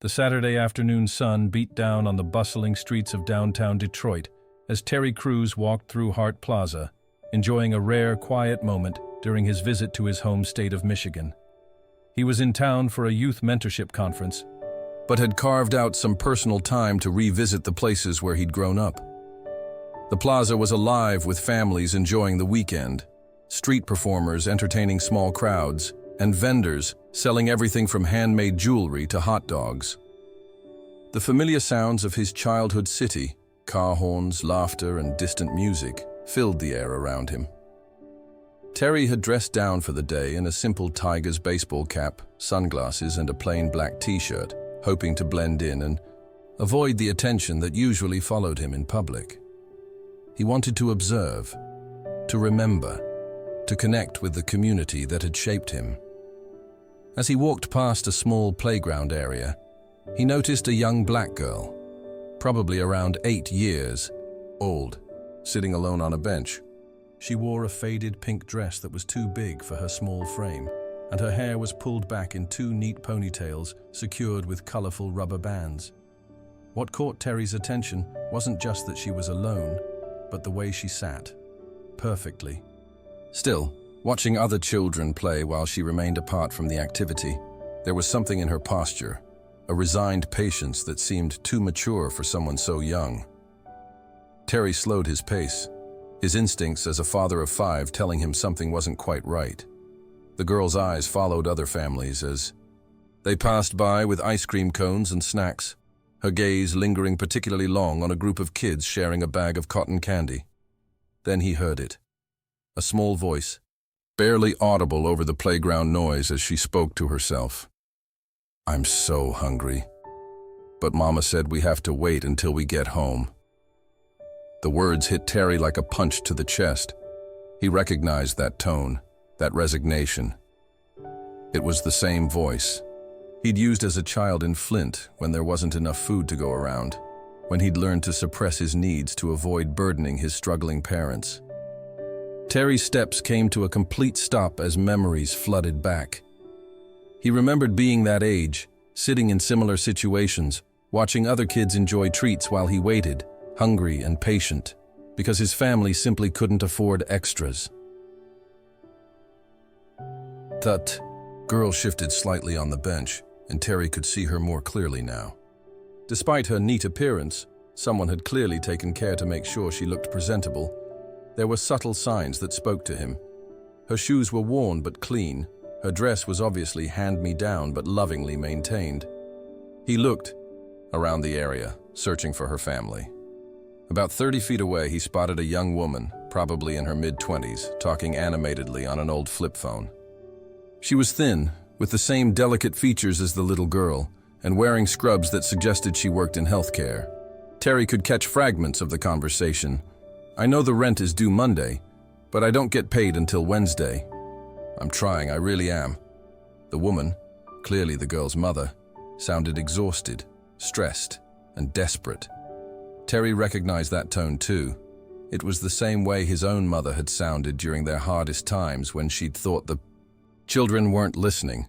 The Saturday afternoon sun beat down on the bustling streets of downtown Detroit as Terry Crews walked through Hart Plaza, enjoying a rare, quiet moment during his visit to his home state of Michigan. He was in town for a youth mentorship conference, but had carved out some personal time to revisit the places where he'd grown up. The plaza was alive with families enjoying the weekend, street performers entertaining small crowds, and vendors selling everything from handmade jewelry to hot dogs. The familiar sounds of his childhood city, car horns, laughter, and distant music, filled the air around him. Terry had dressed down for the day in a simple Tigers baseball cap, sunglasses, and a plain black t-shirt, hoping to blend in and avoid the attention that usually followed him in public. He wanted to observe, to remember, to connect with the community that had shaped him. As he walked past a small playground area, he noticed a young black girl, probably around 8 years old, sitting alone on a bench. She wore a faded pink dress that was too big for her small frame, and her hair was pulled back in 2 neat ponytails secured with colorful rubber bands. What caught Terry's attention wasn't just that she was alone, but the way she sat, perfectly still, watching other children play while she remained apart from the activity. There was something in her posture, a resigned patience that seemed too mature for someone so young. Terry slowed his pace, his instincts as a father of 5 telling him something wasn't quite right. The girl's eyes followed other families as they passed by with ice cream cones and snacks, her gaze lingering particularly long on a group of kids sharing a bag of cotton candy. Then he heard it, a small voice, barely audible over the playground noise as she spoke to herself. "I'm so hungry, but Mama said we have to wait until we get home." The words hit Terry like a punch to the chest. He recognized that tone, that resignation. It was the same voice he'd used as a child in Flint when there wasn't enough food to go around, when he'd learned to suppress his needs to avoid burdening his struggling parents. Terry's steps came to a complete stop as memories flooded back. He remembered being that age, sitting in similar situations, watching other kids enjoy treats while he waited, hungry and patient, because his family simply couldn't afford extras. That girl shifted slightly on the bench, and Terry could see her more clearly now. Despite her neat appearance, someone had clearly taken care to make sure she looked presentable. There were subtle signs that spoke to him. Her shoes were worn but clean. Her dress was obviously hand-me-down but lovingly maintained. He looked around the area, searching for her family. About 30 feet away, he spotted a young woman, probably in her mid-20s, talking animatedly on an old flip phone. She was thin, with the same delicate features as the little girl, and wearing scrubs that suggested she worked in healthcare. Terry could catch fragments of the conversation. "I know the rent is due Monday, but I don't get paid until Wednesday. I'm trying, I really am." The woman, clearly the girl's mother, sounded exhausted, stressed, and desperate. Terry recognized that tone too. It was the same way his own mother had sounded during their hardest times when she'd thought the children weren't listening.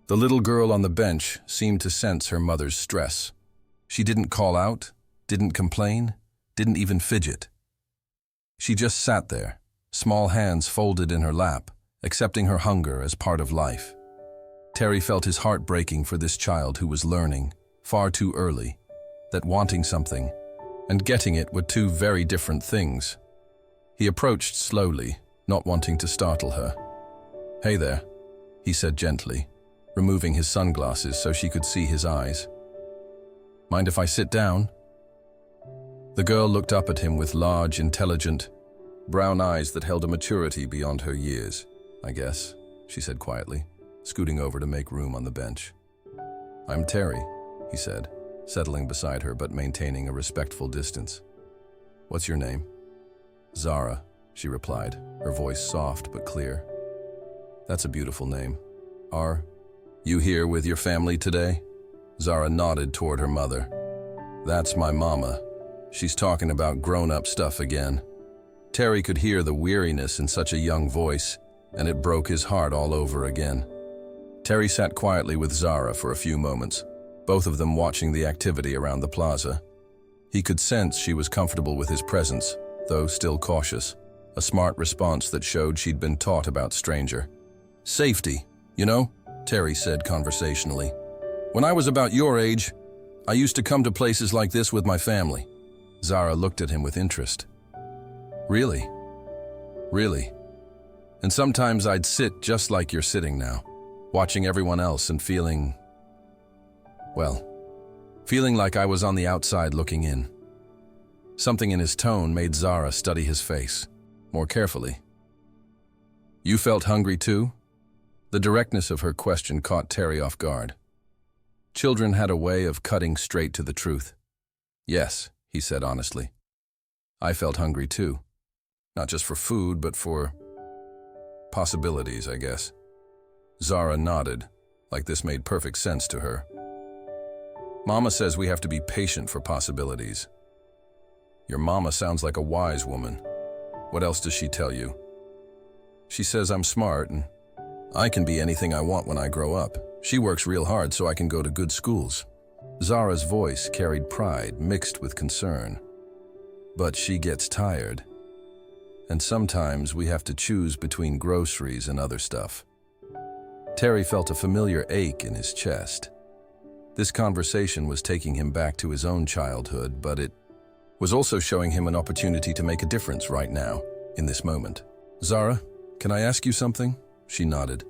The little girl on the bench seemed to sense her mother's stress. She didn't call out, didn't complain, didn't even fidget. She just sat there, small hands folded in her lap, accepting her hunger as part of life. Terry felt his heart breaking for this child who was learning, far too early, that wanting something and getting it were 2 very different things. He approached slowly, not wanting to startle her. "Hey there," he said gently, removing his sunglasses so she could see his eyes. "Mind if I sit down?" The girl looked up at him with large, intelligent, brown eyes that held a maturity beyond her years. "I guess," she said quietly, scooting over to make room on the bench. "I'm Terry," he said, settling beside her but maintaining a respectful distance. "What's your name?" "Zara," she replied, her voice soft but clear. "That's a beautiful name. Are you here with your family today?" Zara nodded toward her mother. "That's my mama. She's talking about grown-up stuff again." Terry could hear the weariness in such a young voice, and it broke his heart all over again. Terry sat quietly with Zara for a few moments, both of them watching the activity around the plaza. He could sense she was comfortable with his presence, though still cautious, a smart response that showed she'd been taught about stranger. "Safety, you know," Terry said conversationally. "When I was about your age, I used to come to places like this with my family." Zara looked at him with interest. "Really? Really? And sometimes I'd sit just like you're sitting now, watching everyone else and feeling like I was on the outside looking in." Something in his tone made Zara study his face more carefully. "You felt hungry too?" The directness of her question caught Terry off guard. Children had a way of cutting straight to the truth. "Yes," he said honestly. "I felt hungry too. Not just for food, but for possibilities, I guess." Zara nodded, like this made perfect sense to her. "Mama says we have to be patient for possibilities." "Your mama sounds like a wise woman. What else does she tell you?" "She says I'm smart and I can be anything I want when I grow up. She works real hard so I can go to good schools." Zara's voice carried pride mixed with concern. "But she gets tired. And sometimes we have to choose between groceries and other stuff." Terry felt a familiar ache in his chest. This conversation was taking him back to his own childhood, but it was also showing him an opportunity to make a difference right now, in this moment. "Zara, can I ask you something?" She nodded.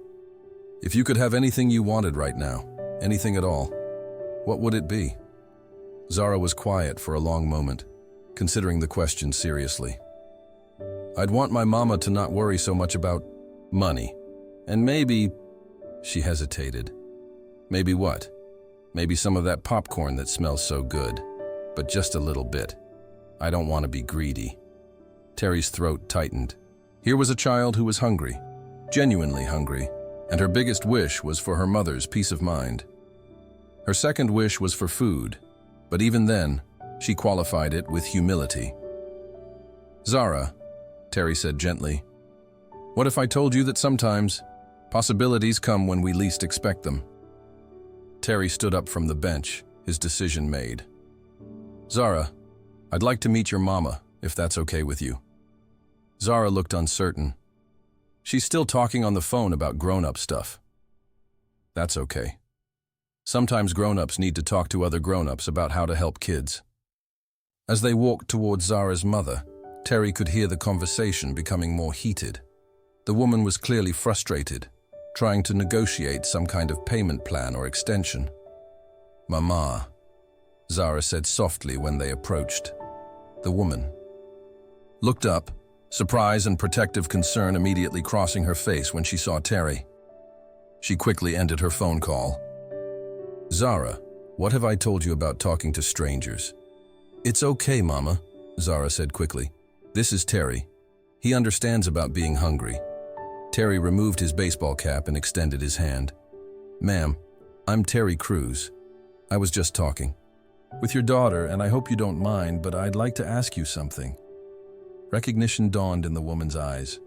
"If you could have anything you wanted right now, anything at all, what would it be?" Zara was quiet for a long moment, considering the question seriously. "I'd want my mama to not worry so much about money. And maybe..." She hesitated. "Maybe what?" "Maybe some of that popcorn that smells so good. But just a little bit. I don't want to be greedy." Terry's throat tightened. Here was a child who was hungry, genuinely hungry, and her biggest wish was for her mother's peace of mind. Her second wish was for food, but even then, she qualified it with humility. "Zara," Terry said gently, "what if I told you that sometimes possibilities come when we least expect them?" Terry stood up from the bench, his decision made. "Zara, I'd like to meet your mama, if that's okay with you." Zara looked uncertain. "She's still talking on the phone about grown-up stuff." "That's okay. Sometimes grown-ups need to talk to other grown-ups about how to help kids." As they walked towards Zara's mother, Terry could hear the conversation becoming more heated. The woman was clearly frustrated, trying to negotiate some kind of payment plan or extension. "Mama," Zara said softly when they approached. The woman looked up, surprise and protective concern immediately crossing her face when she saw Terry. She quickly ended her phone call. "Zara, what have I told you about talking to strangers?" "It's okay, Mama," Zara said quickly. "This is Terry. He understands about being hungry." Terry removed his baseball cap and extended his hand. "Ma'am, I'm Terry Crews. I was just talking with your daughter, and I hope you don't mind, but I'd like to ask you something." Recognition dawned in the woman's eyes.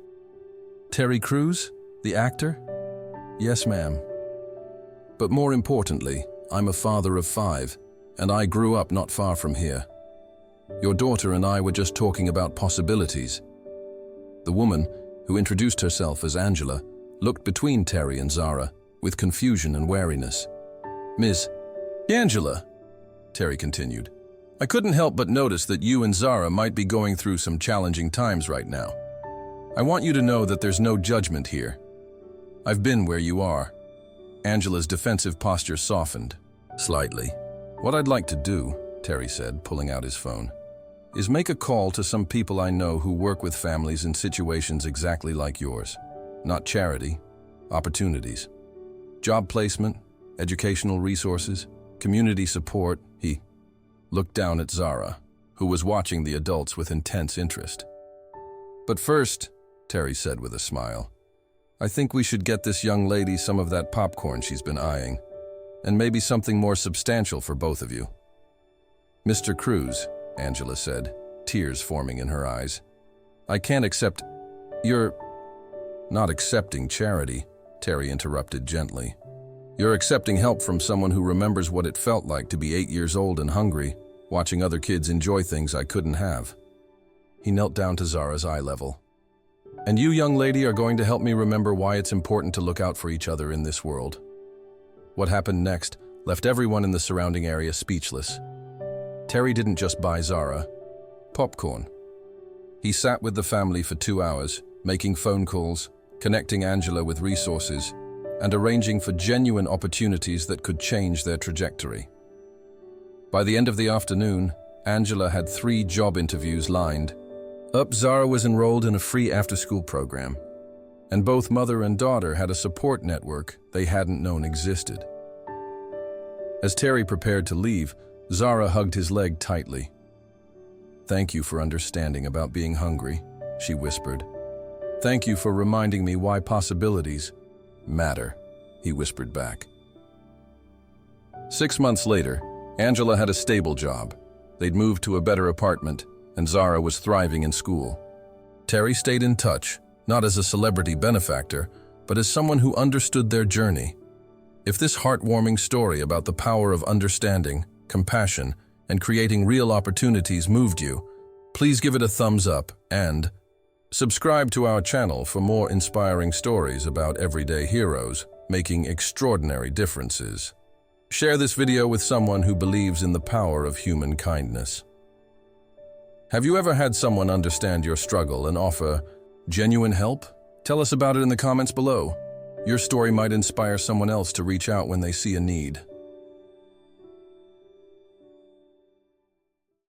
"Terry Crews, the actor?" "Yes, ma'am. But more importantly, I'm a father of 5, and I grew up not far from here. Your daughter and I were just talking about possibilities." The woman, who introduced herself as Angela, looked between Terry and Zara with confusion and wariness. "Miss Angela," Terry continued, "I couldn't help but notice that you and Zara might be going through some challenging times right now. I want you to know that there's no judgment here. I've been where you are." Angela's defensive posture softened slightly. "What I'd like to do," Terry said, pulling out his phone, "is make a call to some people I know who work with families in situations exactly like yours. Not charity, opportunities. Job placement, educational resources, community support." He looked down at Zara, who was watching the adults with intense interest. "But first," Terry said with a smile, "I think we should get this young lady some of that popcorn she's been eyeing, and maybe something more substantial for both of you." "Mr. Crews," Angela said, tears forming in her eyes, "I can't accept..." "You're not accepting charity," Terry interrupted gently. You're accepting help from someone who remembers what it felt like to be 8 years old and hungry, watching other kids enjoy things I couldn't have. He knelt down to Zara's eye level. And you, young lady, are going to help me remember why it's important to look out for each other in this world. What happened next left everyone in the surrounding area speechless. Terry didn't just buy Zara popcorn. He sat with the family for 2 hours, making phone calls, connecting Angela with resources, and arranging for genuine opportunities that could change their trajectory. By the end of the afternoon, Angela had 3 job interviews lined up. Zara was enrolled in a free after-school program, and both mother and daughter had a support network they hadn't known existed. As Terry prepared to leave, Zara hugged his leg tightly. "Thank you for understanding about being hungry," she whispered. "Thank you for reminding me why possibilities matter," he whispered back. 6 months later, Angela had a stable job. They'd moved to a better apartment, and Zara was thriving in school. Terry stayed in touch, not as a celebrity benefactor, but as someone who understood their journey. If this heartwarming story about the power of understanding, compassion, and creating real opportunities moved you, please give it a thumbs up and subscribe to our channel for more inspiring stories about everyday heroes making extraordinary differences. Share this video with someone who believes in the power of human kindness. Have you ever had someone understand your struggle and offer genuine help? Tell us about it in the comments below. Your story might inspire someone else to reach out when they see a need.